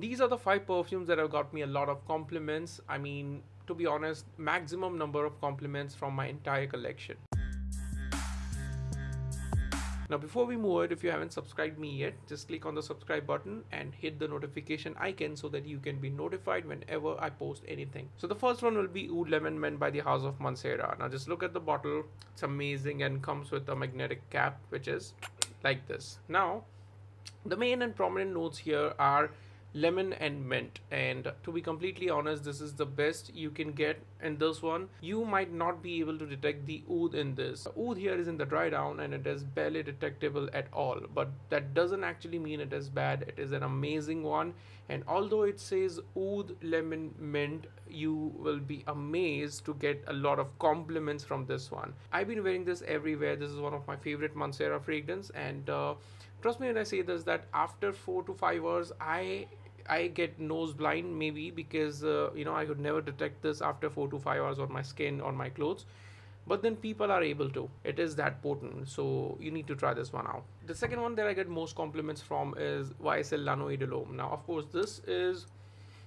These are the 5 perfumes that have got me a lot of compliments. I mean, to be honest, maximum number of compliments from my entire collection. Now before we move it, if you haven't subscribed me yet, just click on the subscribe button and hit the notification icon so that you can be notified whenever I post anything. So the first one will be Oud Lemon Mint by the House of Mancera. Now just look at the bottle. It's amazing and comes with a magnetic cap which is like this. Now the main and prominent notes here are lemon and mint, and to be completely honest, this is the best you can get in this one. You might not be able to detect the oud in this. Oud here is in the dry down and it is barely detectable at all, but that doesn't actually mean it is bad. It is an amazing one, and although it says oud lemon mint, you will be amazed to get a lot of compliments from this one. I've been wearing this everywhere. This is one of my favorite Mancera fragrance, and trust me when I say this, that after 4 to 5 hours I get nose blind, maybe because I could never detect this after 4 to 5 hours on my skin, on my clothes, but then people are able to. It is that potent, so you need to try this one out. The second one that I get most compliments from is YSL La Nuit de l'Homme. Now of course this is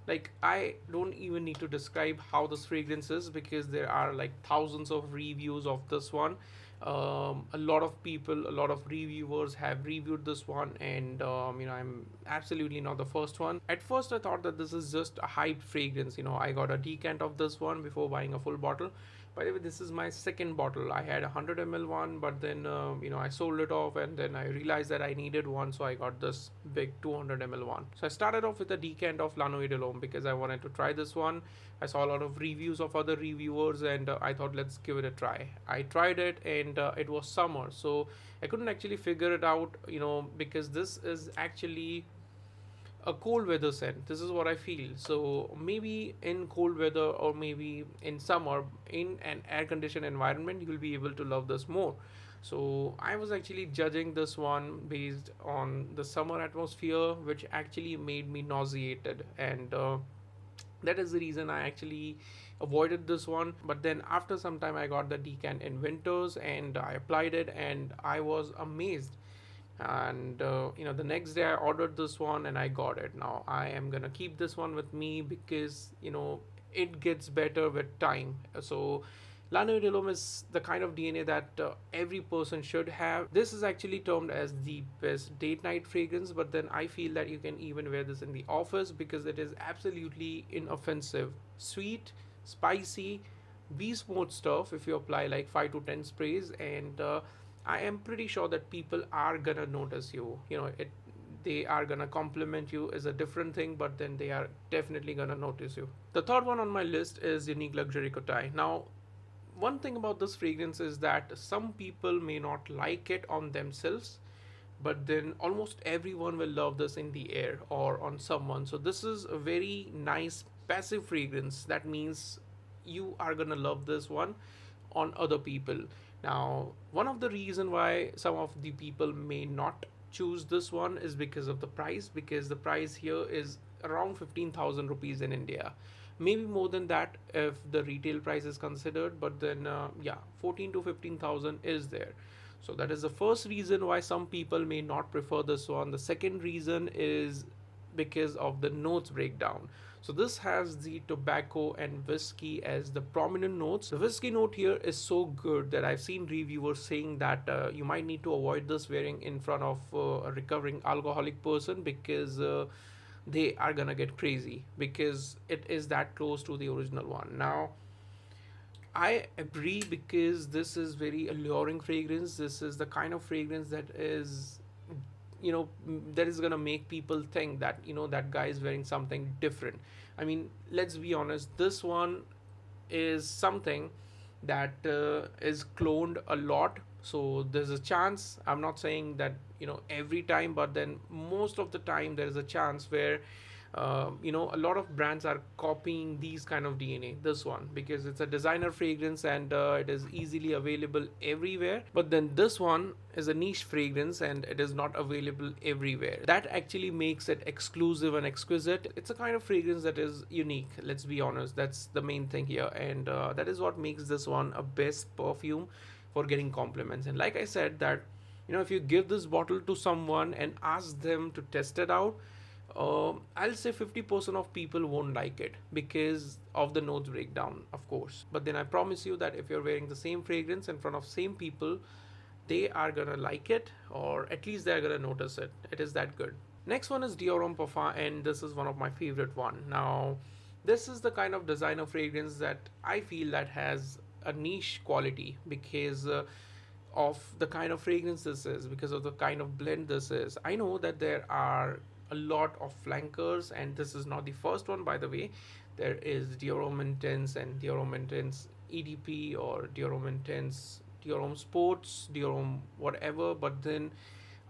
like, I don't even need to describe how this fragrance is because there are like thousands of reviews of this one. A lot of people, a lot of reviewers have reviewed this one, and I'm absolutely not the first one. At first I thought that this is just a hyped fragrance. I got a decant of this one before buying a full bottle. By the way, this is my second bottle. I had a 100 ml one, but then I sold it off, and then I realized that I needed one, so I got this big 200 ml one. So I started off with a decant of La Nuit de l'Homme because I wanted to try this one. I saw a lot of reviews of other reviewers, and I thought, let's give it a try. I tried it, and it was summer, so I couldn't actually figure it out, because this is actually a cold weather scent. This is what I feel. So maybe in cold weather, or maybe in summer, in an air conditioned environment, you'll be able to love this more. So I was actually judging this one based on the summer atmosphere, which actually made me nauseated, and that is the reason I actually avoided this one. But then after some time I got the decant in winters and I applied it, and I was amazed. And the next day I ordered this one and I got it. Now I am gonna keep this one with me because it gets better with time. So La Nuit de l'Homme is the kind of DNA that every person should have. This is actually termed as the best date night fragrance, but then I feel that you can even wear this in the office because it is absolutely inoffensive. Sweet, spicy, beast mode stuff if you apply like 5 to 10 sprays, and I am pretty sure that people are gonna notice you. They are gonna compliment you is a different thing, but then they are definitely gonna notice you. The third one on my list is Unique Luxury Kotai. Now, one thing about this fragrance is that some people may not like it on themselves, but then almost everyone will love this in the air or on someone. So this is a very nice passive fragrance. That means you are gonna love this one on other people. Now, one of the reason why some of the people may not choose this one is because of the price, because the price here is around 15,000 rupees in India. Maybe more than that if the retail price is considered, but then 14 to 15,000 is there. So that is the first reason why some people may not prefer this one. The second reason is because of the notes breakdown. So this has the tobacco and whiskey as the prominent notes. The whiskey note here is so good that I've seen reviewers saying that you might need to avoid this wearing in front of a recovering alcoholic person because they are gonna get crazy because it is that close to the original one. Now, I agree because this is very alluring fragrance. This is the kind of fragrance that is that is gonna make people think that that guy is wearing something different. I mean, let's be honest, this one is something that is cloned a lot, so there's a chance. I'm not saying that every time, but then most of the time there is a chance where a lot of brands are copying these kind of DNA, this one, because it's a designer fragrance and it is easily available everywhere. But then this one is a niche fragrance and it is not available everywhere. That actually makes it exclusive and exquisite. It's a kind of fragrance that is unique, let's be honest. That's the main thing here, and that is what makes this one a best perfume for getting compliments. And like I said that if you give this bottle to someone and ask them to test it out, I'll say 50% of people won't like it because of the notes breakdown, of course. But then I promise you that if you're wearing the same fragrance in front of same people, they are gonna like it, or at least they're gonna notice it. It is that good. Next one is Dior Homme Parfum, and this is one of my favorite one. Now, this is the kind of designer fragrance that I feel that has a niche quality because of the kind of fragrance this is, because of the kind of blend this is. I know that there are a lot of flankers, and this is not the first one, by the way. There is Dior Homme Intense and Dior Homme Intense EDP, or Dior Homme Intense, Dior Homme Sports, Dior Homme whatever. But then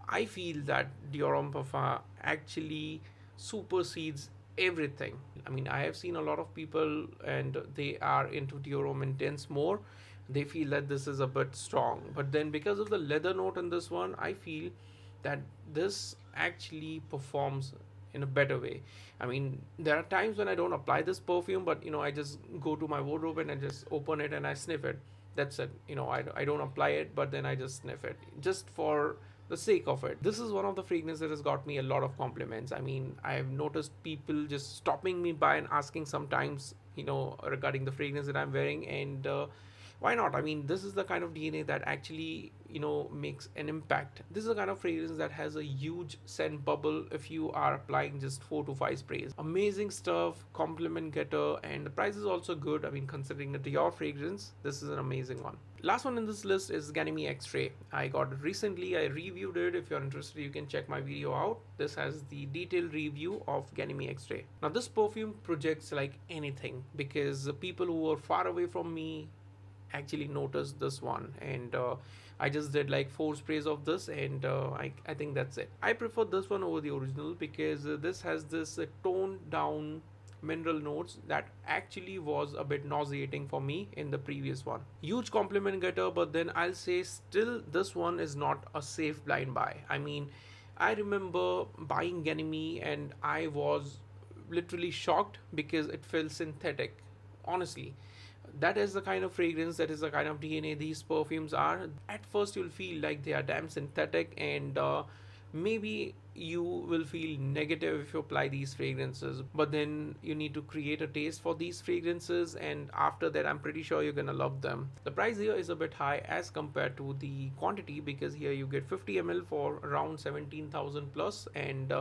I feel that Dior Homme Parfum actually supersedes everything. I mean, I have seen a lot of people and they are into Dior Homme Intense more. They feel that this is a bit strong. But then because of the leather note in this one, I feel that this actually performs in a better way. I mean, there are times when I don't apply this perfume, but I just go to my wardrobe and I just open it and I sniff it. That's it. I don't apply it, but then I just sniff it just for the sake of it. This is one of the fragrances that has got me a lot of compliments. I mean, I have noticed people just stopping me by and asking sometimes, regarding the fragrance that I'm wearing, and why not? I mean, this is the kind of DNA that actually, makes an impact. This is the kind of fragrance that has a huge scent bubble if you are applying just 4 to 5 sprays. Amazing stuff, compliment getter, and the price is also good. I mean, considering the Dior fragrance, this is an amazing one. Last one in this list is Ganymede X-Ray. I got it recently. I reviewed it. If you're interested, you can check my video out. This has the detailed review of Ganymede X-Ray. Now, this perfume projects like anything because the people who are far away from me actually noticed this one, and I just did like 4 sprays of this, and I think that's it. I prefer this one over the original because this has this toned down mineral notes that actually was a bit nauseating for me in the previous one. Huge compliment getter, but then I'll say still this one is not a safe blind buy. I mean, I remember buying Ganymede and I was literally shocked because it felt synthetic, honestly. That is the kind of fragrance, that is the kind of DNA these perfumes are. At first you'll feel like they are damn synthetic, and maybe you will feel negative if you apply these fragrances, but then you need to create a taste for these fragrances, and after that I'm pretty sure you're gonna love them. The price here is a bit high as compared to the quantity, because here you get 50 ml for around 17,000 plus, and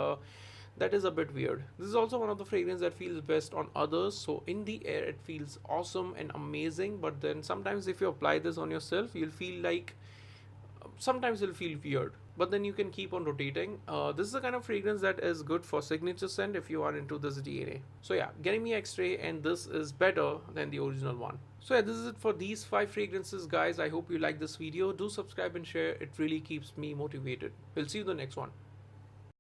that is a bit weird. This is also one of the fragrances that feels best on others, so in the air it feels awesome and amazing, but then sometimes if you apply this on yourself, you'll feel like sometimes it'll feel weird, but then you can keep on rotating. This is the kind of fragrance that is good for signature scent if you are into this DNA. So yeah, Ganymede X-Ray, and this is better than the original one. So yeah, this is it for these 5 fragrances, guys. I hope you like this video. Do subscribe and share. It really keeps me motivated. We'll see you in the next one.